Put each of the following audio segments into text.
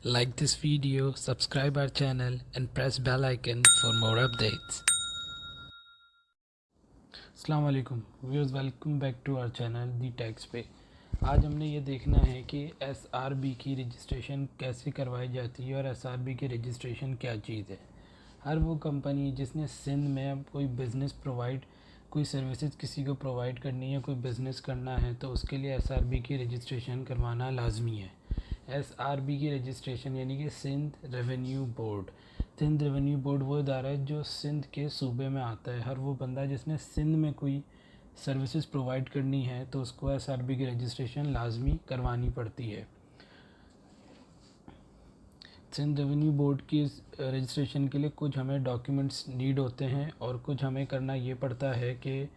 Like this video, subscribe our channel and press bell icon for more updates. अस्सलाम वालेकुम viewers, welcome back to our channel the Tax Pay. आज हमने ये देखना है कि एसआरबी की रजिस्ट्रेशन कैसे करवाई जाती है और एसआरबी की रजिस्ट्रेशन क्या चीज़ है। हर वो कंपनी जिसने सिंध में कोई बिज़नेस प्रोवाइड, कोई सर्विसेज किसी को प्रोवाइड करनी है, कोई बिज़नेस करना है, तो उसके लिए एसआरबी की रजिस्ट्रेशन करवाना लाजमी है। एसआरबी की रजिस्ट्रेशन यानी कि Sindh revenue board. Sindh revenue board वो इदारा है जो सिंध के सूबे में आता है। हर वो बंदा जिसने सिंध में कोई सर्विसेज प्रोवाइड करनी है तो उसको एसआरबी की रजिस्ट्रेशन लाजमी करवानी पड़ती है। सिंध रेवेन्यू बोर्ड की रजिस्ट्रेशन के लिए कुछ हमें डॉक्यूमेंट्स नीड होते हैं और कुछ हमें करना ये पड़ता है कि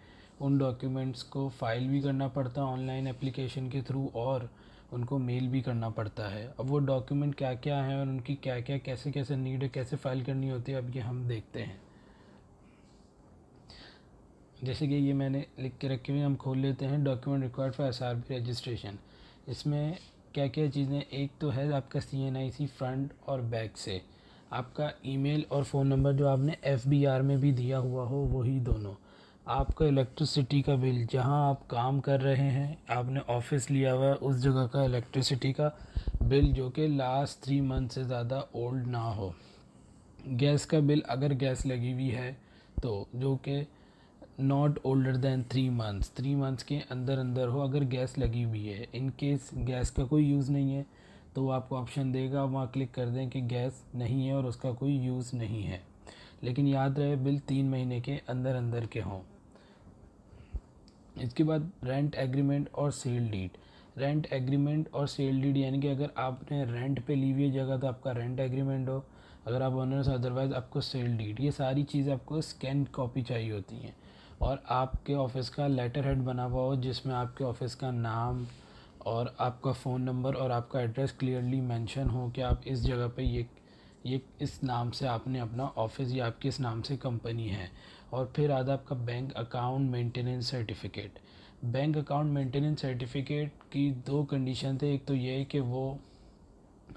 उन डॉक्यूमेंट्स को फ़ाइल भी करना पड़ता है ऑनलाइन एप्लीकेशन के थ्रू और उनको मेल भी करना पड़ता है। अब वो डॉक्यूमेंट क्या क्या हैं और उनकी क्या क्या कैसे कैसे नीड है, कैसे फ़ाइल करनी होती है, अब ये हम देखते हैं। जैसे कि ये मैंने लिख के रखे हुए, हम खोल लेते हैं document required for SRB registration. इसमें क्या क्या चीज़ें, एक तो है आपका CNIC फ्रंट और बैक से, आपका ईमेल और फ़ोन नंबर जो आपने FBR में भी दिया हुआ हो वही दोनों, आपका इलेक्ट्रिसिटी का बिल, जहां आप काम कर रहे हैं आपने ऑफिस लिया हुआ है उस जगह का इलेक्ट्रिसिटी का बिल जो कि लास्ट 3 मंथ से ज़्यादा ओल्ड ना हो। गैस का बिल अगर गैस लगी हुई है तो जो कि not older than 3 months, 3 months के अंदर अंदर हो अगर गैस लगी हुई है। इन केस गैस का कोई यूज़ नहीं है तो वो आपको ऑप्शन देगा, वहाँ क्लिक कर दें कि गैस नहीं है और उसका कोई यूज़ नहीं है। लेकिन याद रहे बिल 3 महीने के अंदर अंदर के हों। इसके बाद रेंट एग्रीमेंट और सेल डीड। रेंट एग्रीमेंट और सेल डीड यानी कि अगर आपने रेंट पे ली हुई है जगह तो आपका रेंट एग्रीमेंट हो, अगर आप ओनर्स अदरवाइज़ आपको सेल डीड। ये सारी चीज़ें आपको स्कैन कॉपी चाहिए होती हैं और आपके ऑफ़िस का लेटर हेड बना हुआ हो जिसमें आपके ऑफ़िस का नाम और आपका फ़ोन नंबर और आपका एड्रेस क्लियरली मेंशन हो कि आप इस जगह पे ये इस नाम से आपने अपना ऑफिस या आपकी इस नाम से कंपनी है। और फिर आता आपका bank account maintenance certificate. Bank account maintenance certificate की 2 कंडीशन थे। एक तो ये है कि वो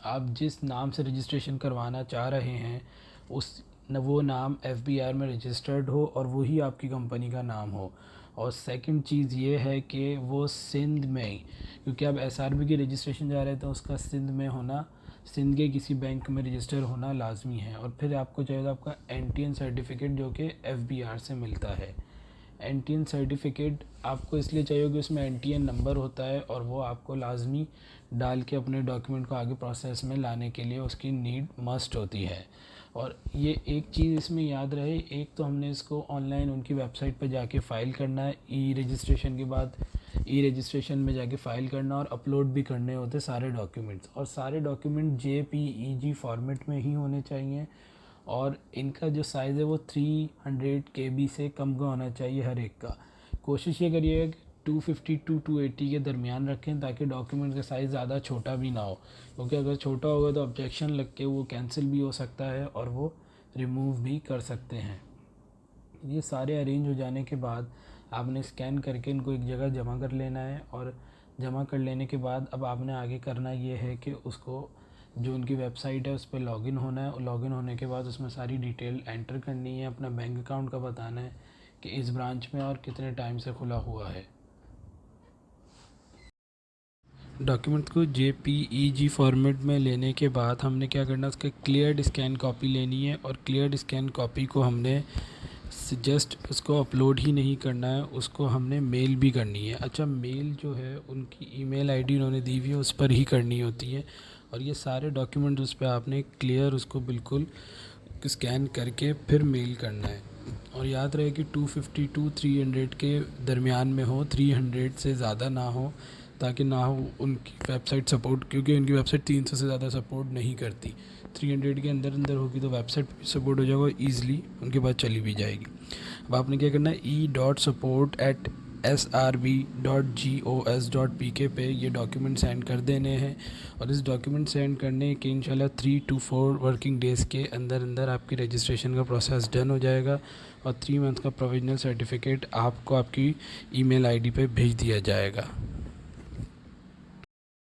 आप जिस नाम से रजिस्ट्रेशन करवाना चाह रहे हैं उस वो नाम FBR में रजिस्टर्ड हो और वही आपकी कंपनी का नाम हो। और सेकंड चीज़ ये है कि वो सिंध में, क्योंकि आप SRB की रजिस्ट्रेशन जा रहे हैं तो उसका सिंध में होना, सिंध के किसी बैंक में रजिस्टर होना लाजमी है। और फिर आपको चाहिए तो आपका NTN सर्टिफिकेट जो कि FBR से मिलता है। NTN सर्टिफिकेट आपको इसलिए चाहिए कि उसमें NTN नंबर होता है और वो आपको लाजमी डाल के अपने डॉक्यूमेंट को आगे प्रोसेस में लाने के लिए उसकी नीड मस्ट होती है। और ये एक चीज़ इसमें याद रहे, एक तो हमने इसको ऑनलाइन उनकी वेबसाइट पर जाके फ़ाइल करना है, ई रजिस्ट्रेशन के बाद ई रजिस्ट्रेशन में जाके फ़ाइल करना और अपलोड भी करने होते सारे डॉक्यूमेंट्स। और सारे डॉक्यूमेंट JPEG फॉर्मेट में ही होने चाहिए और इनका जो साइज़ है वो 300 KB से कम का होना चाहिए हर एक का। कोशिश ये करिएगा कि 250 टू 280 के दरमियान रखें ताकि डॉक्यूमेंट का साइज़ ज़्यादा छोटा भी ना हो, क्योंकि अगर छोटा होगा तो ऑब्जेक्शन लग के वो कैंसिल भी हो सकता है और वो रिमूव भी कर सकते हैं। ये सारे अरेंज हो जाने के बाद आपने स्कैन करके इनको एक जगह जमा कर लेना है और जमा कर लेने के बाद अब आपने आगे करना ये है कि उसको जो उनकी वेबसाइट है उस पर लॉगिन होना है। लॉगिन होने के बाद उसमें सारी डिटेल एंटर करनी है, अपना बैंक अकाउंट का बताना है कि इस ब्रांच में और कितने टाइम से खुला हुआ है। डॉक्यूमेंट को JPEG फॉर्मेट में लेने के बाद हमने क्या करना है, उसका क्लियर्ड स्कैन कॉपी लेनी है और क्लियर्ड स्कैन कॉपी को हमने जस्ट उसको अपलोड ही नहीं करना है, उसको हमने मेल भी करनी है। अच्छा, मेल जो है उनकी ईमेल आईडी उन्होंने दी हुई है उस पर ही करनी होती है और ये सारे डॉक्यूमेंट उस पर आपने क्लियर उसको बिल्कुल स्कैन करके फिर मेल करना है। और याद रहे कि 250 टू 300 के दरमियान में हो, 300 से ज़्यादा ना हो, ताकि ना हो उनकी वेबसाइट सपोर्ट, क्योंकि उनकी वेबसाइट 300 से ज़्यादा सपोर्ट नहीं करती। 300 के अंदर अंदर होगी तो वेबसाइट सपोर्ट हो जाएगा, ईज़िली उनके पास चली भी जाएगी। अब आपने क्या करना है, e.support@srb.gos.pk पे ये डॉक्यूमेंट सेंड कर देने हैं और इस डॉक्यूमेंट सेंड करने के इंशाल्लाह 3 to 4 वर्किंग डेज़ के अंदर अंदर आपकी रजिस्ट्रेशन का प्रोसेस डन हो जाएगा और 3 मंथ का प्रोविजनल सर्टिफिकेट आपको आपकी ईमेल आईडी पे भेज दिया जाएगा।